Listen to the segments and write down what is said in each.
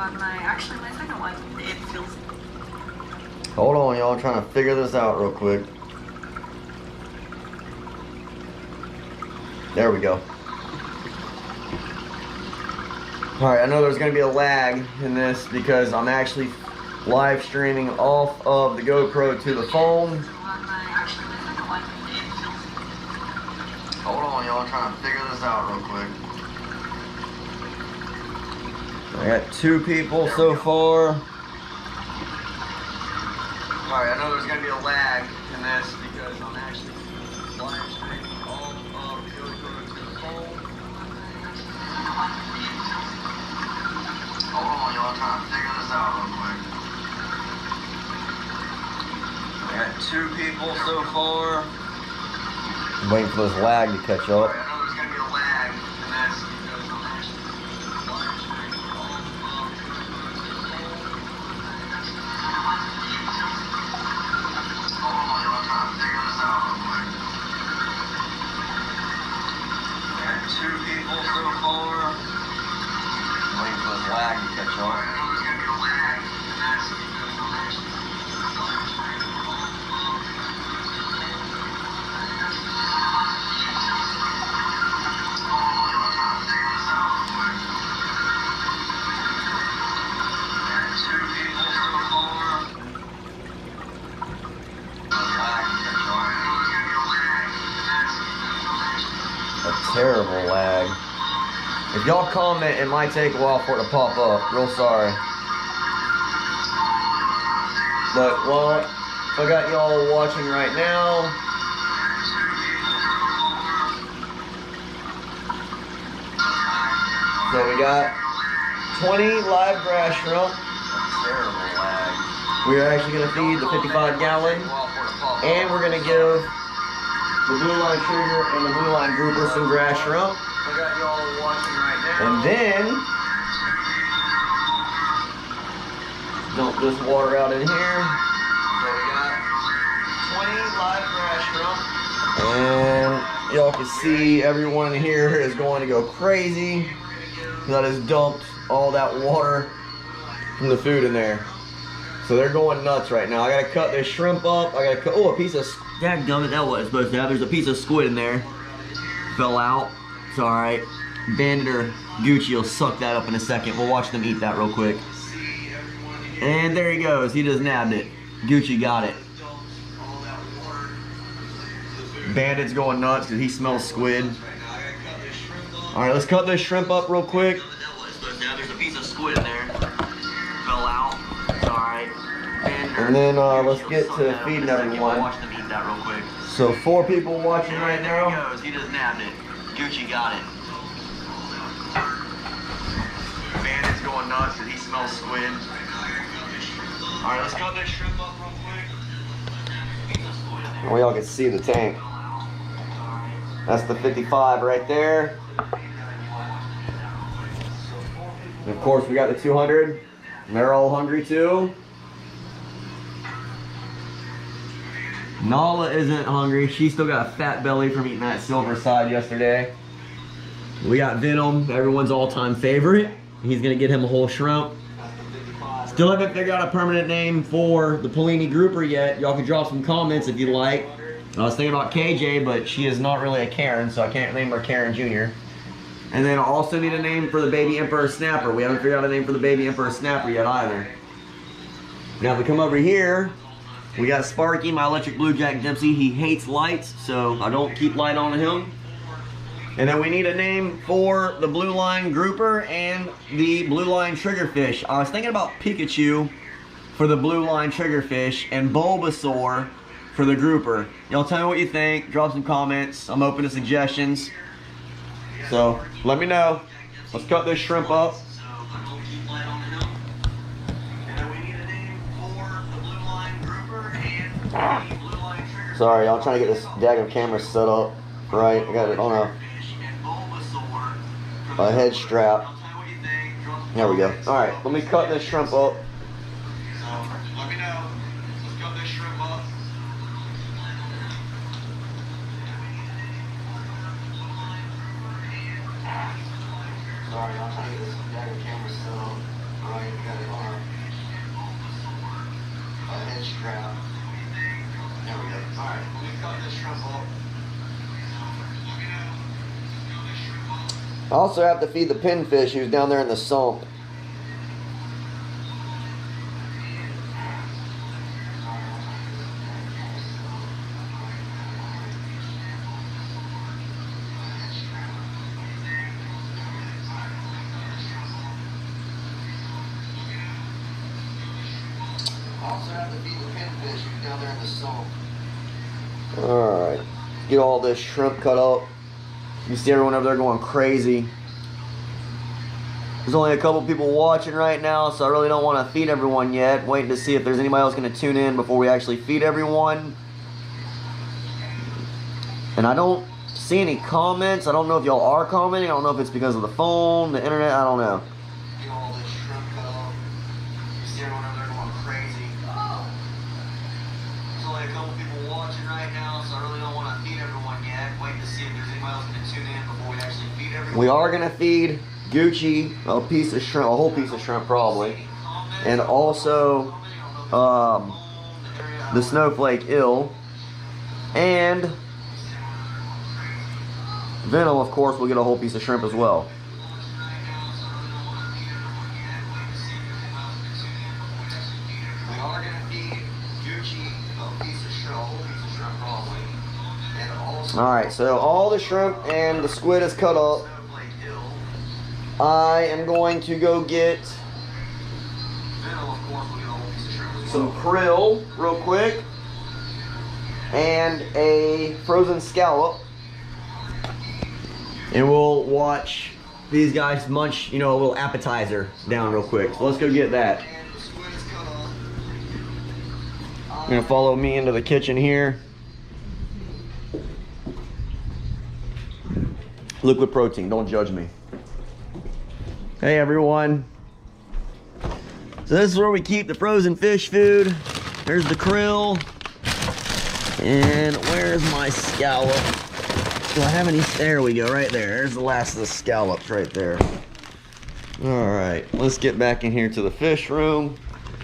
Actually, my second one, it feels... Hold on, y'all. I'm trying to figure this out real quick. There we go. Alright, I know there's going to be a lag in this because I'm actually live streaming off of the GoPro to the phone. Hold on, y'all. I'm trying to figure this out real quick. I got 2 people so far. Alright, I know there's going to be a lag in this because I'm actually live streaming off of the GoPro to the phone. Hold on, y'all. I'm trying to figure this out real quick. I got 2 people so far. I'm waiting for this lag to catch up. I know there's going to be a lag in this because I'm actually live streaming off of the GoPro to the phone. Hold on, y'all. I'm trying to figure this out real quick. I got 2 people so far. I'm waiting for this lag to catch up. I know there's going to be a lag in this because I'm actually live streaming off of the GoPro to the phone. Hold on, y'all. I'm trying to figure this out real quick. I got 2 people so far. A terrible lag. If y'all comment, it might take a while for it to pop up. Real sorry. But, well, I got y'all watching right now. So we got 20 live grass shrimp. A terrible lag. We are actually going to feed the 55 gallon. And we're going to give the blue line trigger and the blue line grouper some grass shrimp. I got y'all watching right now. And then dump this water out in here. So we got 20 live grass shrimp. And y'all can see everyone here is going to go crazy. That has dumped all that water from the food in there. So they're going nuts right now. I gotta cut this shrimp up. I gotta cut, oh, a piece of, dadgummit, that wasn't supposed to have. There's a piece of squid in there. Fell out. It's all right. Bandit or Gucci will suck that up in a second. We'll watch them eat that real quick. And there he goes. He just nabbed it. Gucci got it. Bandit's going nuts because he smells squid. All right, let's cut this shrimp up real quick. There's a piece of squid in there. Fell out. It's all right. And then let's get to feeding everyone. Watch them eat that real quick. So 4 people watching right now. There he goes. He just nabbed it. Gucci got it. Bandit's going nuts because he smells squid. All right, let's cut this shrimp up real quick. Well, y'all can see the tank. That's the 55 right there. And of course, we got the 200. And they're all hungry too. Nala isn't hungry. She still got a fat belly from eating that silver side yesterday. We got Venom, everyone's all-time favorite. He's gonna get him a whole shrimp. Still haven't figured out a permanent name for the Polini grouper yet. Y'all can drop some comments if you like. I was thinking about KJ, but she is not really a Karen, so I can't name her Karen Jr. And then I also need a name for the baby Emperor Snapper. We haven't figured out a name for the baby Emperor Snapper yet either. Now if we come over here, we got Sparky, my electric blue Jack Dempsey. He hates lights, so I don't keep light on him. And then we need a name for the blue line grouper and the blue line triggerfish. I was thinking about Pikachu for the blue line triggerfish and Bulbasaur for the grouper. Y'all tell me what you think. Drop some comments. I'm open to suggestions. So let me know. Let's cut this shrimp up. Sorry, I'm trying to get this daggum camera set up right. I got it on a head strap. There we go. All right, let me cut this shrimp up. Let me know. Let's cut this shrimp up. Sorry, I'm trying to get this daggum camera set up Right, we got it on our head strap. There we go. Alright, we've got this shrimp up. I also have to feed the pinfish who's down there in the sump. Alright, get all this shrimp cut up. You see everyone over there going crazy. There's only a couple people watching right now, so I really don't want to feed everyone yet. Waiting to see if there's anybody else going to tune in before we actually feed everyone. And I don't see any comments. I don't know if y'all are commenting. I don't know if it's because of the phone, the internet, I don't know. Get all this shrimp cut up. You see everyone over there going crazy. There's only a couple people watching right now, so I really don't want to feed everyone yet. Waiting to see if there's anybody else going to tune in before we actually feed everyone. We are going to feed Gucci a piece of shrimp, a whole piece of shrimp probably, and also the snowflake ill, and Venom, of course, will get a whole piece of shrimp as well. We are going to feed Gucci a piece of shrimp, a whole piece of shrimp probably, and also. All right, so all the shrimp and the squid is cut up. I am going to go get some krill real quick and a frozen scallop, and we'll watch these guys munch, you know, a little appetizer down real quick. So let's go get that. You're gonna follow me into the kitchen here. Liquid protein, don't judge me. Hey everyone. So this is where we keep the frozen fish food. There's the krill. And where's my scallop? Do I have any? There we go, right there. There's the last of the scallops right there. Alright, let's get back in here to the fish room.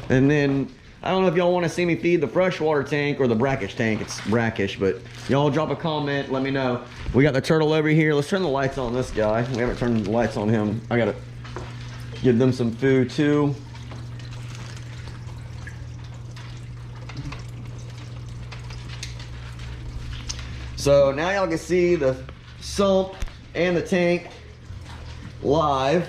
And then, I don't know if y'all want to see me feed the freshwater tank or the brackish tank. It's brackish, but y'all drop a comment, let me know. We got the turtle over here. Let's turn the lights on this guy. We haven't turned the lights on him. I gotta give them some food too. So now y'all can see the sump and the tank live.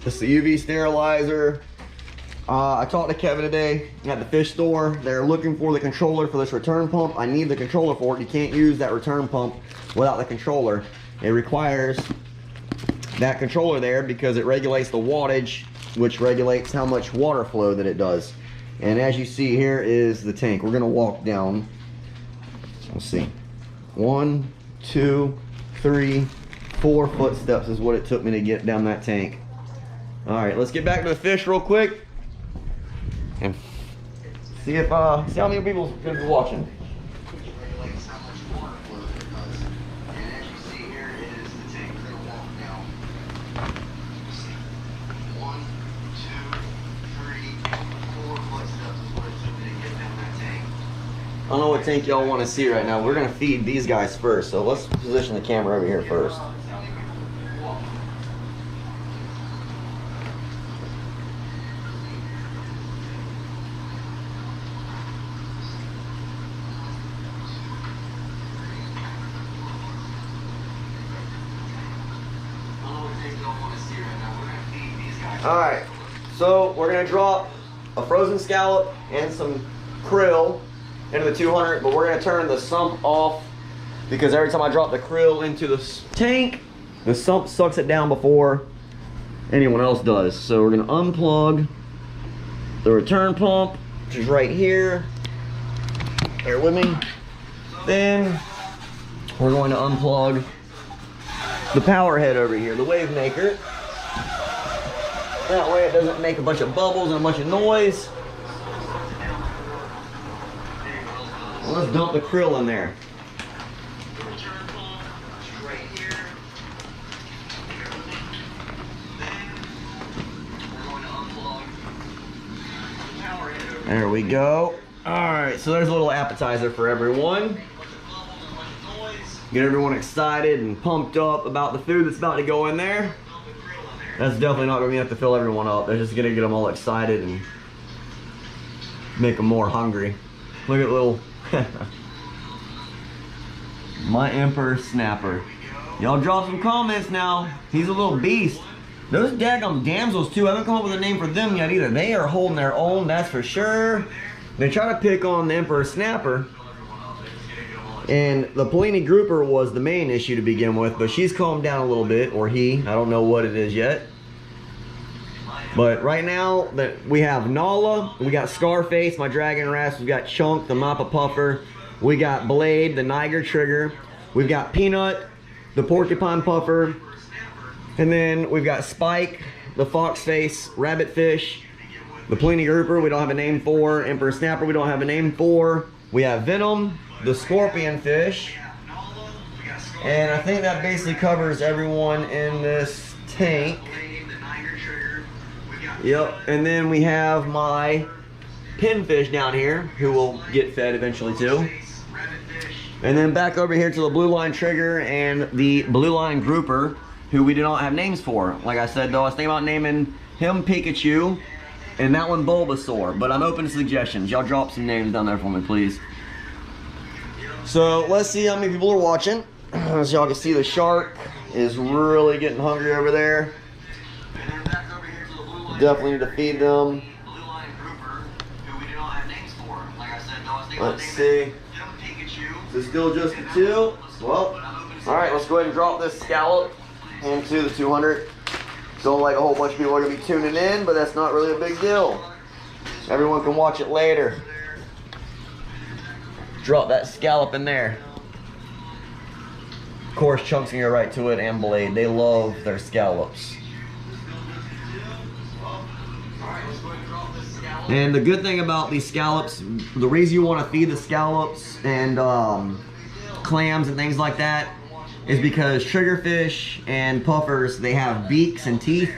This is the UV sterilizer. I talked to Kevin today at the fish store. They're looking for the controller for this return pump. I need the controller for it. You can't use that return pump without the controller. It requires that controller there because it regulates the wattage, which regulates how much water flow that it does. And as you see, here is the tank. We're gonna walk down. Let's see. 1, 2, 3, 4 footsteps is what it took me to get down that tank. All right, let's get back to the fish real quick and see if see how many people's gonna be watching. I don't know what tank y'all want to see right now. We're gonna feed these guys first, so let's position the camera over here first. Alright, so we're gonna drop a frozen scallop and some krill into the 200, but we're gonna turn the sump off because every time I drop the krill into the tank, the sump sucks it down before anyone else does. So we're gonna unplug the return pump, which is right here. Bear with me. Then we're going to unplug the power head over here, the wave maker. That way it doesn't make a bunch of bubbles and a bunch of noise. Let's dump the krill in there. There we go. All right, so there's a little appetizer for everyone. Get everyone excited and pumped up about the food that's about to go in there. That's definitely not gonna be enough to fill everyone up. They're just gonna get them all excited and make them more hungry. Look at little my Emperor Snapper. Y'all drop some comments now. He's a little beast. Those daggum damsels too, I haven't come up with a name for them yet either. They are holding their own, that's for sure. They try to pick on the Emperor Snapper. And the Polini grouper was the main issue to begin with, but she's calmed down a little bit, or he, I don't know what it is yet. But right now, we have Nala, we got Scarface, my Dragon Wrasse, we've got Chunk, the Mappa Puffer, we got Blade, the Niger Trigger, we've got Peanut, the Porcupine Puffer, and then we've got Spike, the Foxface, Rabbitfish, the Polini grouper we don't have a name for, Emperor Snapper we don't have a name for, we have Venom, the Scorpion Fish, and I think that basically covers everyone in this tank. Yep, and then we have my Pinfish down here, who will get fed eventually too. And then back over here to the Blue Line Trigger and the Blue Line Grouper, who we do not have names for. Like I said though, I was thinking about naming him Pikachu, and that one Bulbasaur, but I'm open to suggestions. Y'all drop some names down there for me, please. So let's see how many people are watching. As y'all can see, the shark is really getting hungry over there. Definitely need to feed them. Let's see. Is it still just the two? Well, alright, let's go ahead and drop this scallop into the 200. Don't like a whole bunch of people are going to be tuning in, but that's not really a big deal. Everyone can watch it later. Drop that scallop in there. Of course, Chunk's gonna go right to it, and Blade. They love their scallops. And the good thing about these scallops, the reason you want to feed the scallops and clams and things like that is because triggerfish and puffers, they have beaks and teeth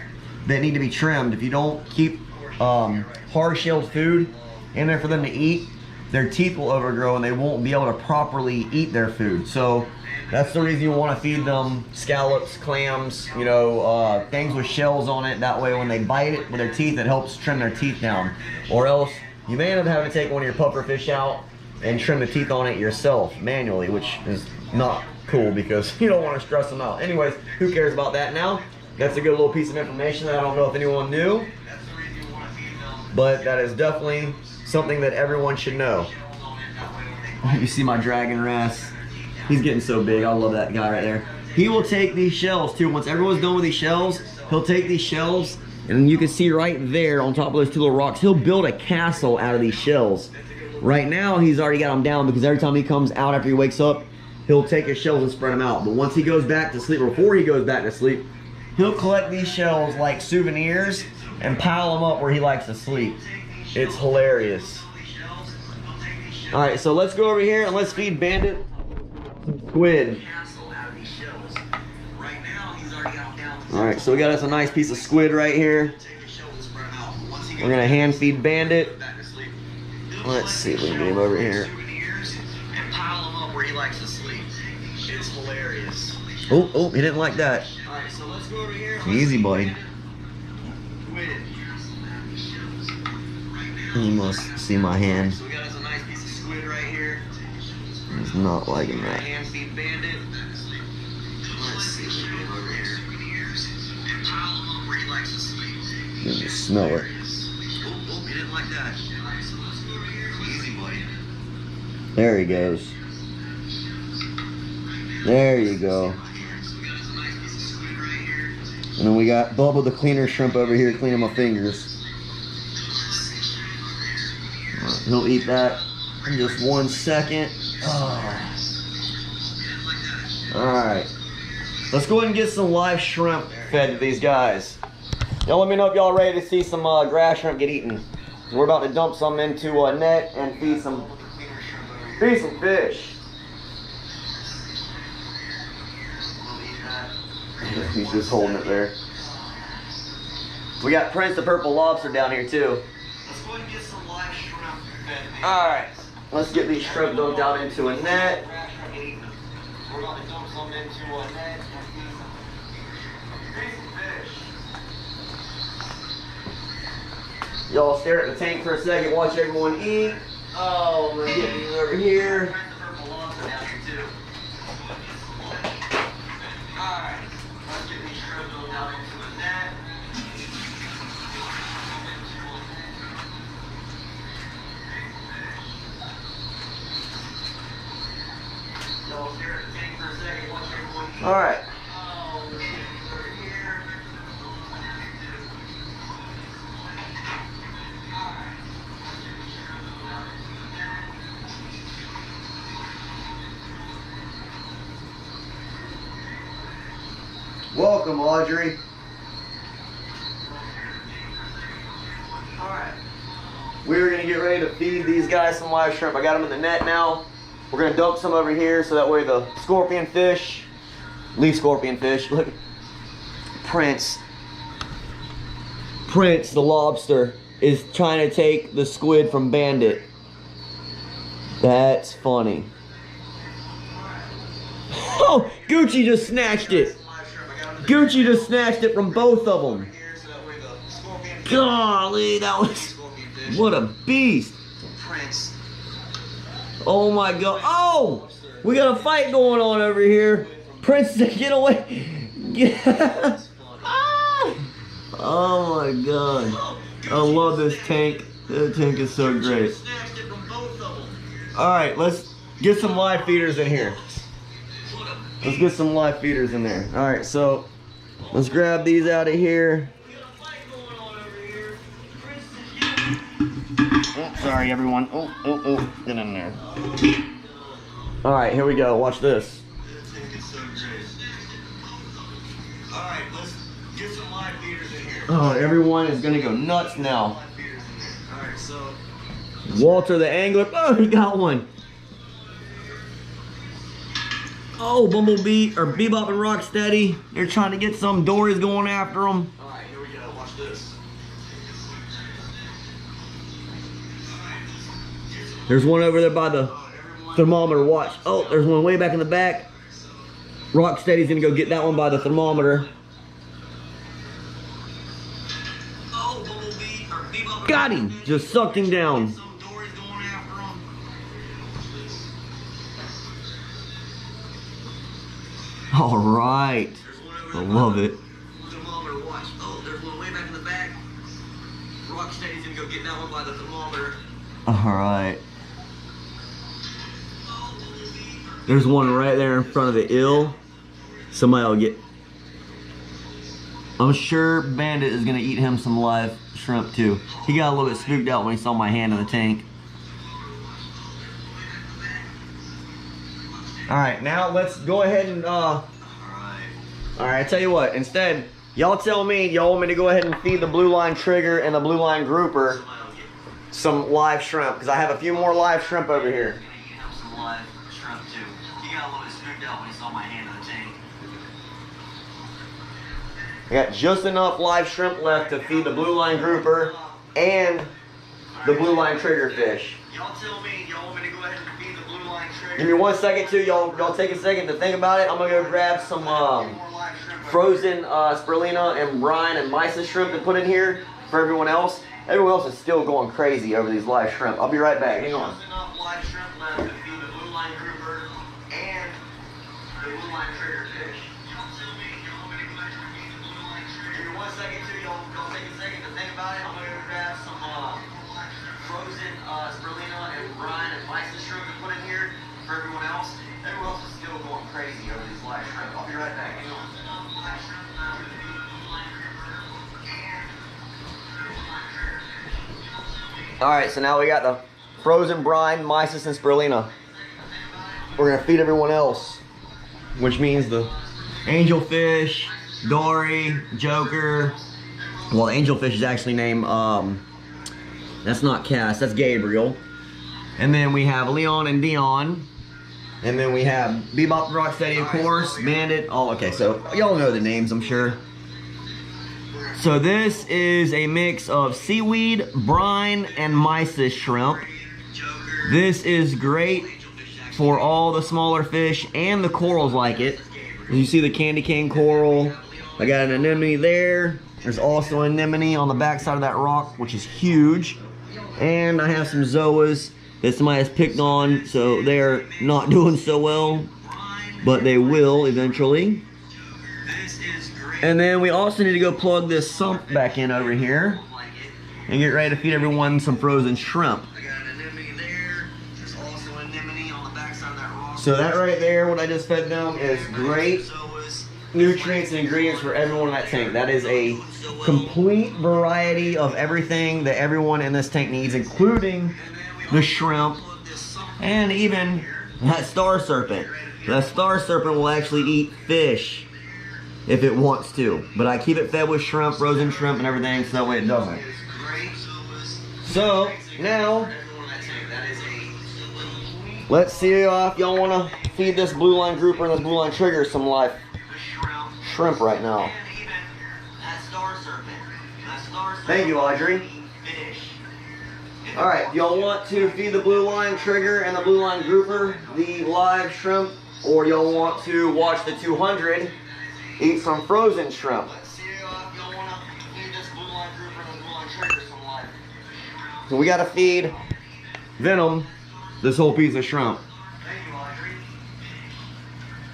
that need to be trimmed. If you don't keep hard-shelled food in there for them to eat, their teeth will overgrow and they won't be able to properly eat their food. So that's the reason you want to feed them scallops, clams, you know, things with shells on it. That way when they bite it with their teeth, it helps trim their teeth down. Or else you may end up having to take one of your puffer fish out and trim the teeth on it yourself manually, which is not cool because you don't want to stress them out. Anyways, who cares about that now? That's a good little piece of information that I don't know if anyone knew, but that is definitely something that everyone should know. You see my Dragon Wrasse? He's getting so big. I love that guy right there. He will take these shells too. Once everyone's done with these shells, he'll take these shells, and you can see right there on top of those two little rocks, he'll build a castle out of these shells. Right now, he's already got them down because every time he comes out after he wakes up, he'll take his shells and spread them out. But once he goes back to sleep, or before he goes back to sleep, he'll collect these shells like souvenirs and pile them up where he likes to sleep. It's hilarious. All right, so let's go over here and let's feed Bandit some squid. All right, so we got us a nice piece of squid right here. We're gonna hand feed Bandit. Let's see if we can get him over here. Oh, he didn't like that. Easy, buddy. He must see my hand. So we got us a nice piece of squid right here. He's not liking that. Hand feed Bandit. Let's see if we can get him over here. And pile him up where he likes to sleep. You can just smell it. Oh, he didn't like that. Alright, so let's go over here. Easy, buddy. There he goes. There you go. And then we got Bubba the cleaner shrimp over here cleaning my fingers. He'll eat that in just 1 second. Oh. Alright. Let's go ahead and get some live shrimp fed to these guys. Y'all let me know if y'all ready to see some grass shrimp get eaten. We're about to dump some into a net and feed some fish. He's just holding it there. We got Prince the Purple Lobster down here too. Let's go ahead and get some live shrimp. Alright, let's get these shrimp dumped out into a net. We're going to dump some into a net. Y'all stare at the tank for a second, watch everyone eat. Oh, I'm gonna get these over here. Alright, let's get these shrimp dumped out into a net. Y'all stare at the tank for a second, watch everyone eat. Alright. Oh, let's get these over here. Welcome, Audrey. Alright. We're gonna get ready to feed these guys some live shrimp. I got them in the net now. We're gonna dump some over here so that way the scorpion fish, leaf scorpion fish, look, Prince the lobster is trying to take the squid from Bandit. That's funny. Oh, Gucci just snatched it. Gucci just snatched it from both of them. Golly, that was, what a beast. Prince. Oh my god. Oh, we got a fight going on over here. Prince, get away. Get. Ah! Oh my god. I love this tank. That tank is so great. Alright, let's get some live feeders in here. Let's get some live feeders in there. Alright, so let's grab these out of here. Oh, sorry everyone. Oh, get in there. Alright, here we go. Watch this. Alright, let's get some live feeders in here. Oh, everyone is gonna go nuts now. Alright, so Walter the angler. Oh, he got one. Oh, Bumblebee or Bebop and Rocksteady. They're trying to get some. Dory's going after them. alright, here we go. Watch this. There's one over there by the thermometer. Watch. Oh, there's one way back in the back. Rocksteady's gonna go get that one by the thermometer. Oh, Bumblebee or Bebop. Got him. Just sucked him down. Some Dory's going after him. All right. I love it. Thermometer, watch. Oh, there's one way back in the back. Rocksteady's gonna go get that one by the thermometer. All right. There's one right there in front of the ill. Somebody will get. I'm sure Bandit is gonna eat him some live shrimp too. He got a little bit spooked out when he saw my hand in the tank. All right, now let's go ahead and all right, I tell you what, instead, y'all tell me, y'all want me to go ahead and feed the blue line trigger and the blue line grouper some live shrimp, because I have a few more live shrimp over here. Eat him some live shrimp too. He got a little bit spooked out when he saw my hand in the tank. I got just enough live shrimp left to feed the blue line grouper and the blue line trigger fish. Y'all tell me, y'all want me to go ahead and feed the blue line trigger? Give me 1 second too, y'all take a second to think about it. I'm gonna go grab some frozen spirulina and brine and mysis shrimp to put in here for everyone else. Everyone else is still going crazy over these live shrimp. I'll be right back, hang on. Just enough live shrimp left to feed the blue line grouper and the blue line trigger fish. Y'all tell me, y'all want me to go ahead and feed the blue line trigger? Give me 1 second too, y'all take a second to think about it. I'm gonna go grab some frozen spirulina and brine and mysis shrimp to put in here for everyone else. Everyone else is still going crazy over these live shrimp. I'll be right back, hang on. Alright, so now we got the frozen brine, mysis, and spirulina. We're gonna feed everyone else, which means the angelfish, Dory, Joker. Well, the angelfish is actually named, that's not Cass, that's Gabriel. And then we have Leon and Dion. And then we have Bebop, Rocksteady, of course, Bandit. Oh, okay, so y'all know the names, I'm sure. So this is a mix of seaweed, brine, and mysis shrimp. This is great for all the smaller fish, and the corals like it. You see the candy cane coral. I got an anemone there. There's also an anemone on the back side of that rock, which is huge. And I have some zoas that somebody has picked on, so they're not doing so well, but they will eventually. And then we also need to go plug this sump back in over here and get ready to feed everyone some frozen shrimp. So that right there, what I just fed them, is great nutrients and ingredients for everyone in that tank. That is a complete variety of everything that everyone in this tank needs, including the shrimp and even that star serpent. That star serpent will actually eat fish if it wants to, but I keep it fed with shrimp, frozen shrimp and everything, so that way it doesn't. So now let's see if y'all want to feed this blue line grouper and this blue line trigger some live shrimp right now. Thank you, Audrey. Alright, y'all want to feed the blue line trigger and the blue line grouper the live shrimp, or y'all want to watch the 200 eat some frozen shrimp? So we gotta feed Venom this whole piece of shrimp.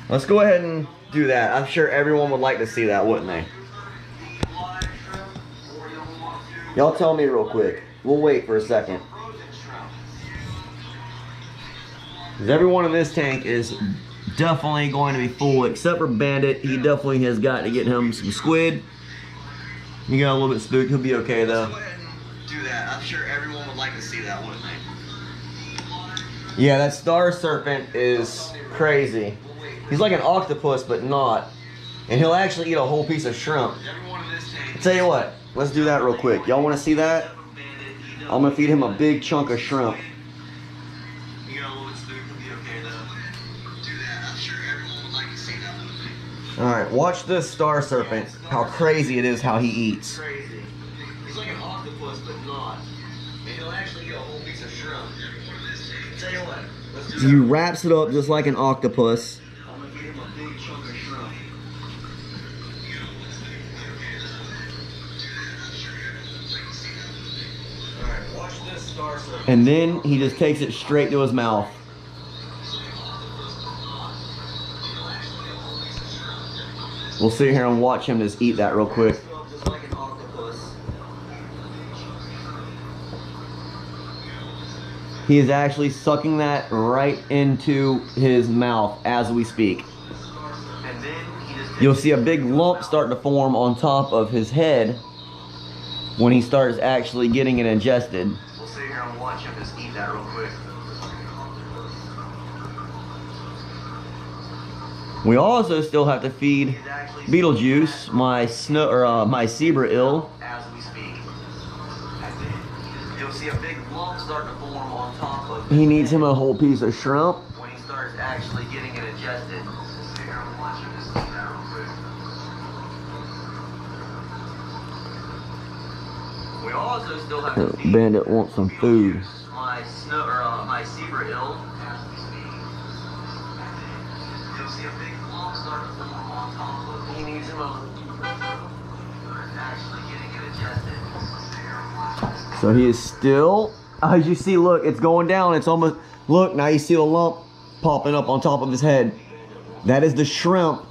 Let's go ahead and do that. I'm sure everyone would like to see that, wouldn't they? Y'all tell me real quick. We'll wait for a second. Because everyone in this tank is definitely going to be full, except for Bandit. He definitely has got to get him some squid. He got a little bit spooked. He'll be okay though. Do that. I'm sure everyone would like to see that, wouldn't they? Yeah, that star serpent is crazy. He's like an octopus, but not. And he'll actually eat a whole piece of shrimp. I'll tell you what, let's do that real quick. Y'all want to see that? I'm going to feed him a big chunk of shrimp. Alright, watch this star serpent. How crazy it is how he eats. He's like an octopus, but not. And he'll actually eat a whole piece of shrimp. I'll tell you what, let's do that. He wraps it up just like an octopus. I'm going to feed him a big chunk of shrimp. Alright, watch this star serpent. And then he just takes it straight to his mouth. We'll sit here and watch him just eat that real quick. Just like an octopus. He is actually sucking that right into his mouth as we speak. You'll see a big lump start to form on top of his head when he starts actually getting it ingested. We'll sit here and watch him just eat that real quick. We also still have to feed Beetlejuice, my zebra eel. As we speak. You'll see a big lump start to form on top of. He needs him a whole piece of shrimp. When he starts actually getting it ingested. We also still have to feed Bandit wants some food. My zebra eel. He needs him actually getting it adjusted. So he is still, as you see, look, it's going down. It's almost, look, now you see the lump popping up on top of his head. That is the shrimp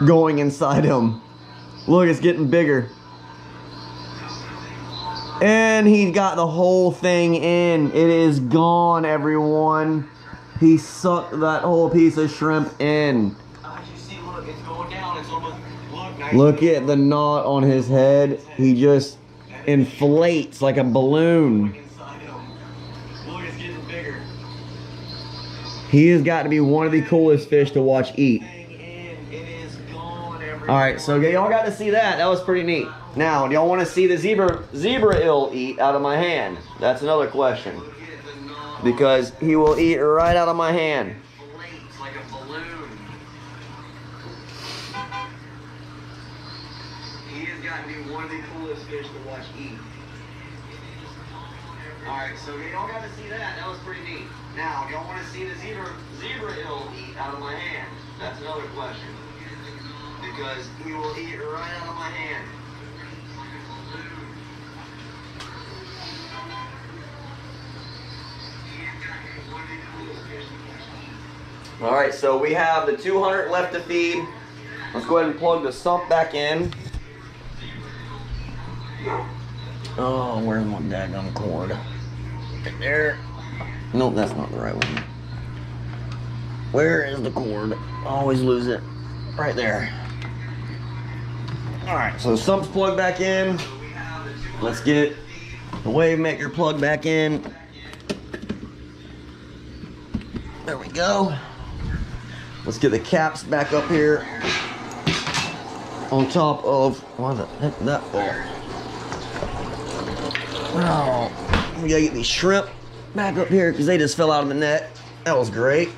going inside him. Look, it's getting bigger. And he got the whole thing in. It is gone, everyone. He sucked that whole piece of shrimp in. It's going down. It's almost, look at the knot on his head. He just inflates like a balloon. Look, it's getting bigger. He has got to be one of the coolest fish to watch eat. Alright, so y'all got to see that. That was pretty neat. Now, do y'all want to see the zebra eel eat out of my hand? That's another question. Because he will eat right out of my hand. Like a balloon. He has got to be one of the coolest fish to watch eat. Alright, so y'all got to see that. That was pretty neat. Now, do y'all want to see the zebra eel eat out of my hand? That's another question. Because he will eat right out of my hand. All right, so we have the 200 left to feed. Let's go ahead and plug the sump back in. Oh, where's my daggum cord? Right there. Nope, that's not the right one. Where is the cord? Always lose it. Right there. All right, so the sump's plugged back in. Let's get the wave maker plugged back in. There we go. Let's get the caps back up here on top of, why the heck did that fall? Oh, we gotta get these shrimp back up here because they just fell out of the net. That was great.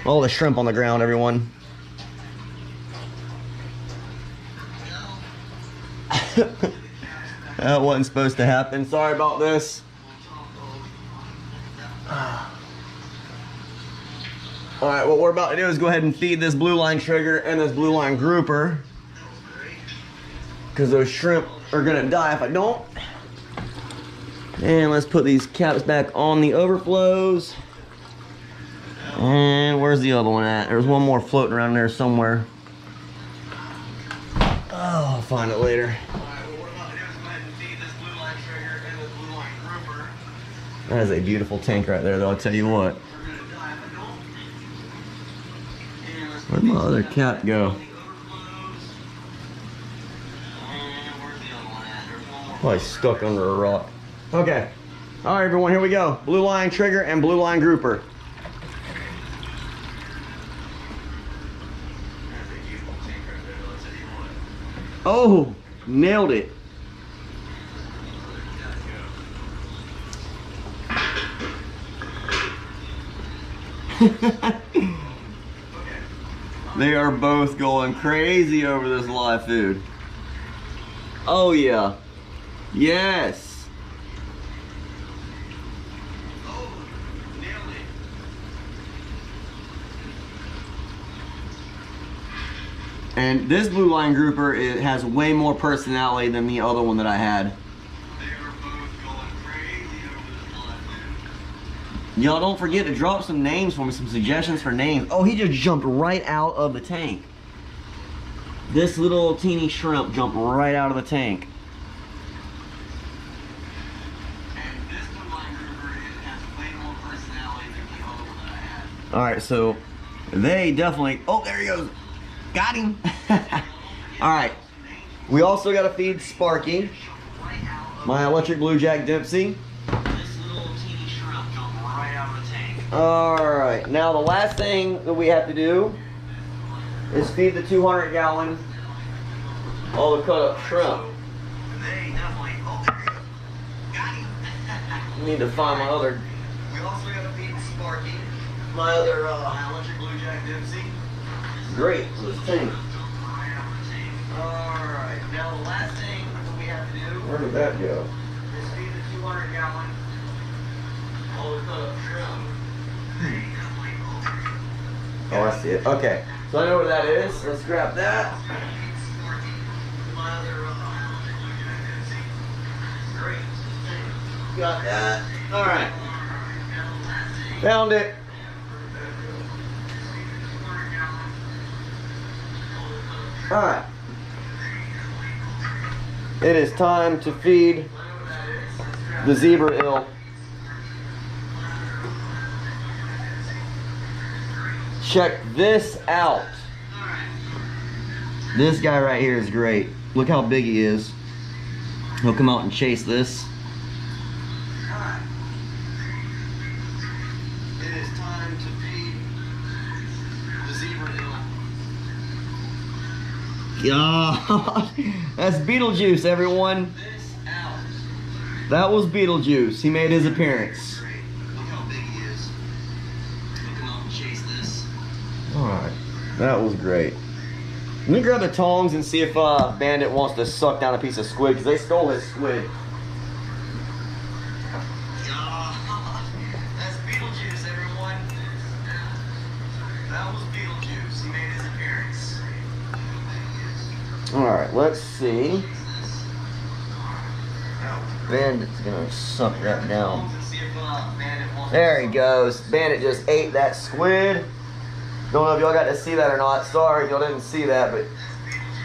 All the shrimp on the ground, everyone. That wasn't supposed to happen. Sorry about this. All right, what we're about to do is go ahead and feed this blue line trigger and this blue line grouper, because those shrimp are gonna die if I don't. And let's put these caps back on the overflows. And where's the other one at? There's one more floating around there somewhere. Oh, I'll find it later. That is a beautiful tank right there, though, I'll tell you what. Where'd my other cat go? Probably stuck under a rock. Okay. All right, everyone, here we go. Blue line trigger and blue line grouper. Oh, nailed it. They are both going crazy over this live food. Oh yeah. Yes. Oh, nailed it. And this blue line grouper, it has way more personality than the other one that I had. Y'all don't forget to drop some names for me, some suggestions for names. Oh, he just jumped right out of the tank. This little teeny shrimp jumped right out of the tank. And this blue line grouper has way more personality than the other one that I had. All right, so they definitely, oh, there he goes. Got him. All right, we also got to feed Sparky, my electric blue Jack Dempsey. Alright, now the last thing that we have to do is feed the 200 gallon all the cut up shrimp. They definitely, oh, there you go. Got him. I need to find my other, We also got to feed Sparky, my other, my electric blue Jack Dempsey. great, this tank. Alright, now the last thing that we have to do Where did that go? is feed the 200 gallon all the cut up shrimp. Oh, I see it. Okay, so I know where that is. Let's grab that. Got that. All right. Found it. All right. It is time to feed the zebra eel. Check this out. This guy right here is great. Look how big he is. He'll come out and chase this. It is time to feed the zebra eel. God, that's Beetlejuice, everyone. This out. That was Beetlejuice. He made his appearance. Great. Look how big he is. He'll come out and chase this. Alright, that was great. Let me grab the tongs and see if Bandit wants to suck down a piece of squid, because they stole his squid. That's right, let's see. Bandit's gonna suck that down. There he goes. Bandit just ate that squid. Don't know if y'all got to see that or not. Sorry if y'all didn't see that, but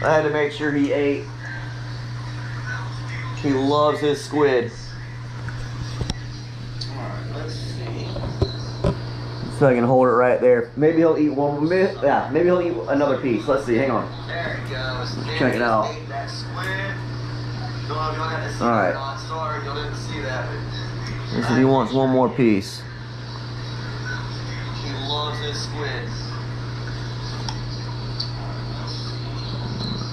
I had to make sure he ate. He loves his squid. Alright, let's see. So I can hold it right there. Maybe he'll eat one more. Yeah, maybe he'll eat another piece. Let's see. Hang on. There he goes. Check it out. Alright. Sorry, y'all didn't see that. He said he wants one more piece. He loves his squid.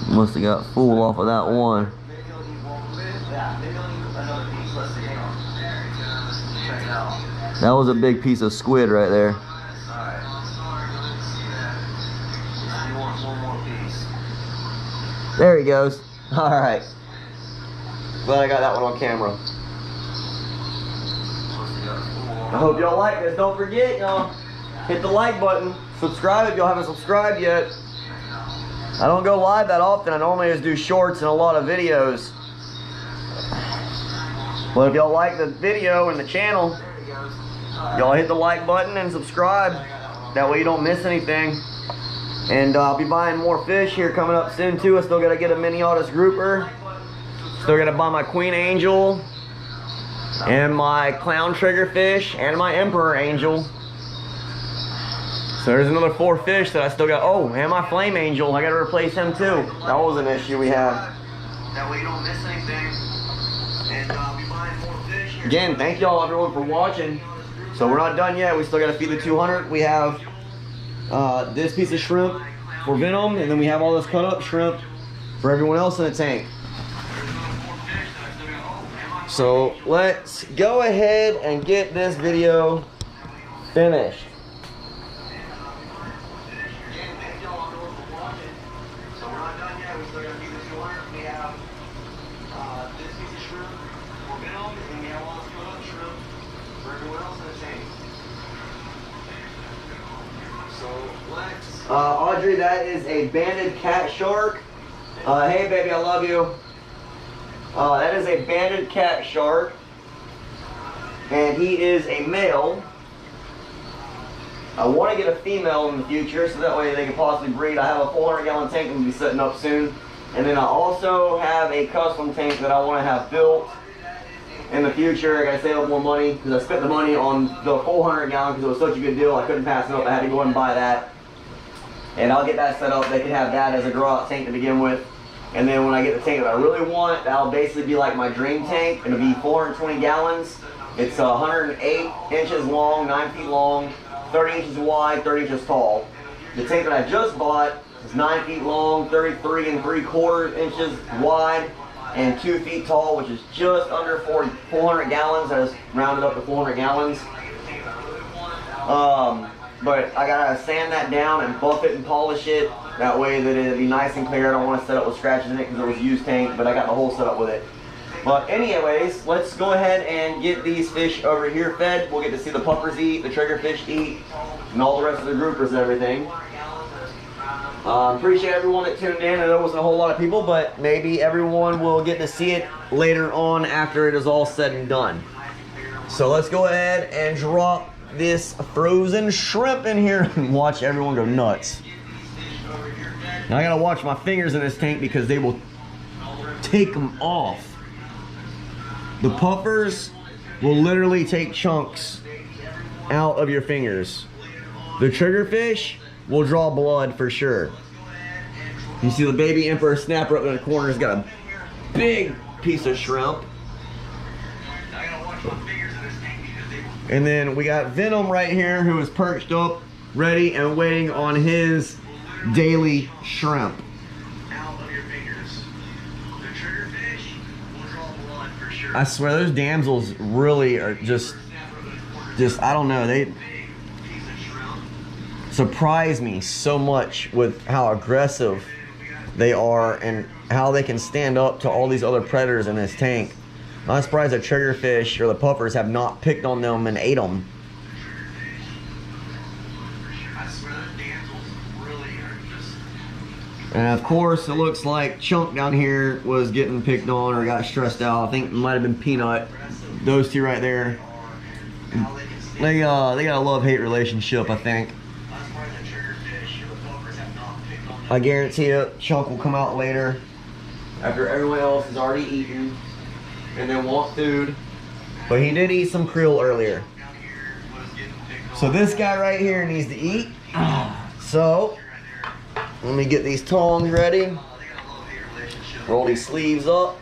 Must have got full off of that one. Maybe he'll eat one more. Yeah, maybe he'll eat another piece. Let's see. Hang on. There he goes. Check it out. That was a big piece of squid right there. Alright. Sorry, y'all didn't see that. He wants one more piece. There he goes. Alright. Glad I got that one on camera. I hope y'all like this. Don't forget, y'all, hit the like button. Subscribe if y'all haven't subscribed yet. I don't go live that often. I normally just do shorts and a lot of videos. But if y'all like the video and the channel, y'all hit the like button and subscribe. That way you don't miss anything. And I'll be buying more fish here coming up soon too. I still got to get a Minneotis grouper. Still got to buy my Queen Angel and my Clown Triggerfish and my Emperor Angel. So there's another 4 fish that I still got. Oh, and my Flame Angel. I got to replace him too. That was an issue we had. That way you don't miss anything. And I'll be buying more fish here. Again, thank y'all everyone for watching. So we're not done yet. We still got to feed the 200. We have this piece of shrimp for Venom, and then we have all this cut up shrimp for everyone else in the tank. So let's go ahead and get this video finished. So we're not done yet. We still got to feed the 200. We have this piece of shrimp for Venom, and we have all this cut up shrimp for everyone else in the tank. So let's. Audrey, that is a banded cat shark. Hey baby, I love you. That is a banded cat shark, and he is a male. I want to get a female in the future, so that way they can possibly breed. I have a 400-gallon tank that will be setting up soon, and then I also have a custom tank that I want to have built in the future. I got to save up more money because I spent the money on the 400-gallon because it was such a good deal. I couldn't pass it up. I had to go and buy that, and I'll get that set up. They can have that as a grow-out tank to begin with. And then when I get the tank that I really want, that'll basically be like my dream tank. It'll be 420 gallons. It's 108 inches long, 9 feet long, 30 inches wide, 30 inches tall. The tank that I just bought is 9 feet long, 33 3/4 inches wide, and 2 feet tall, which is just under 400 gallons. I just rounded up to 400 gallons. But I gotta sand that down and buff it and polish it. That way that it'll be nice and clear. I don't want to set up with scratches in it because it was a used tank, but I got the whole setup with it. But anyways, let's go ahead and get these fish over here fed. We'll get to see the puffers eat, the triggerfish eat, and all the rest of the groupers and everything. Appreciate everyone that tuned in. I know it wasn't a whole lot of people, but maybe everyone will get to see it later on after it is all said and done. So let's go ahead and drop this frozen shrimp in here and watch everyone go nuts. Now I gotta watch my fingers in this tank because they will take them off. The puffers will literally take chunks out of your fingers. The triggerfish will draw blood for sure. You see the baby emperor snapper up in the corner has got a big piece of shrimp. And then we got Venom right here who is perched up, ready and waiting on his daily shrimp. I swear those damsels really are just I don't know, they surprise me so much with how aggressive they are and how they can stand up to all these other predators in this tank. I'm surprised the triggerfish or the puffers have not picked on them and ate them. I swear those damsels really are just And of course, it looks like Chunk down here was getting picked on or got stressed out. I think it might have been Peanut. Those two right there. They got a love-hate relationship, I think. I guarantee you, Chunk will come out later after everyone else has already eaten and then want food. But he did eat some krill earlier. So this guy right here needs to eat. So let me get these tongs ready. Roll these sleeves up.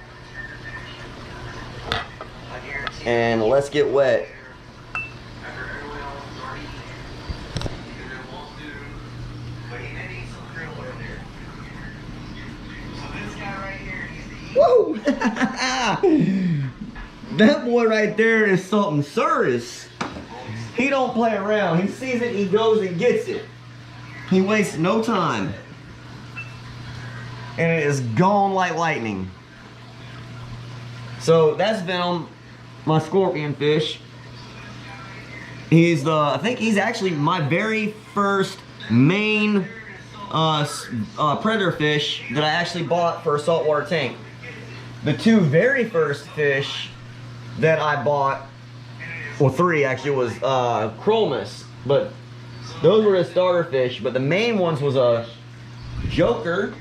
And let's get wet. Woo! That boy right there is something serious. He don't play around. He sees it, he goes and gets it. He wastes no time. And it is gone like lightning. So that's Venom, my scorpion fish. He's I think he's actually my very first main predator fish that I actually bought for a saltwater tank. The two very first fish that I bought, well, three actually, was Chromis, but those were the starter fish. But the main ones was a Joker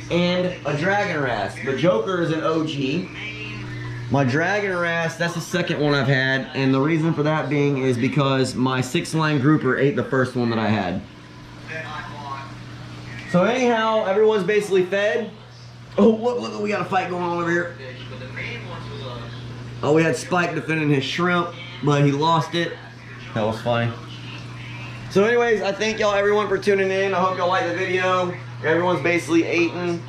and a Dragon Wrasse. The Joker is an OG. My Dragon Wrasse, that's the second one I've had, and the reason for that being is because my 6-line grouper ate the first one that I had. So anyhow, everyone's basically fed. Oh, look, we got a fight going on over here. Oh, we had Spike defending his shrimp, but he lost it. That was funny. So anyways, I thank y'all everyone for tuning in. I hope y'all like the video. Everyone's basically eating.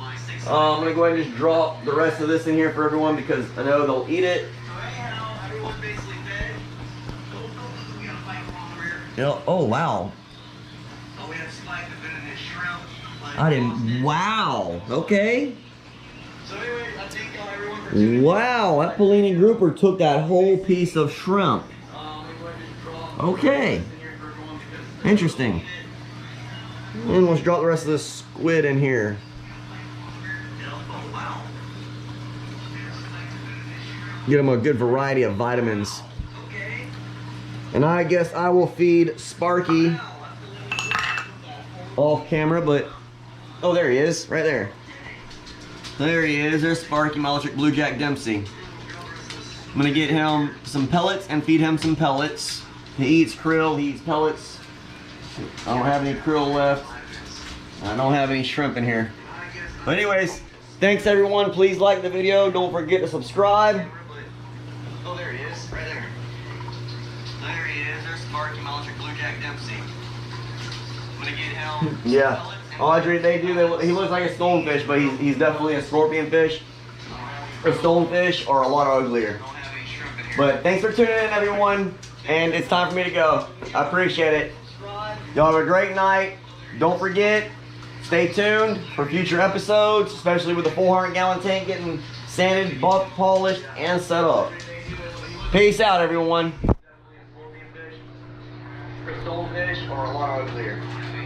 I'm gonna go ahead and just drop the rest of this in here for everyone because I know they'll eat it. Oh, wow. I didn't, wow, okay. Wow, that Polini grouper took that whole piece of shrimp. Okay. Interesting. And let's drop the rest of this squid in here. Get them a good variety of vitamins. And I guess I will feed Sparky off camera, but oh, there he is, right there. There he is, there's Sparky, my electric blue jack Dempsey. I'm gonna get him some pellets and feed him some pellets. He eats krill, he eats pellets. I don't have any krill left. I don't have any shrimp in here. But anyways, thanks everyone. Please like the video. Don't forget to subscribe. Oh, there he is, right there. There he is, there's Sparky, my electric blue jack Dempsey. I'm gonna get him. Yeah. Audrey, he looks like a stonefish, but he's definitely a scorpion fish. A stonefish or a lot uglier. But thanks for tuning in, everyone. And it's time for me to go. I appreciate it. Y'all have a great night. Don't forget, stay tuned for future episodes, especially with the 400-gallon tank getting sanded, buffed, polished, and set up. Peace out, everyone. A stonefish or a lot uglier.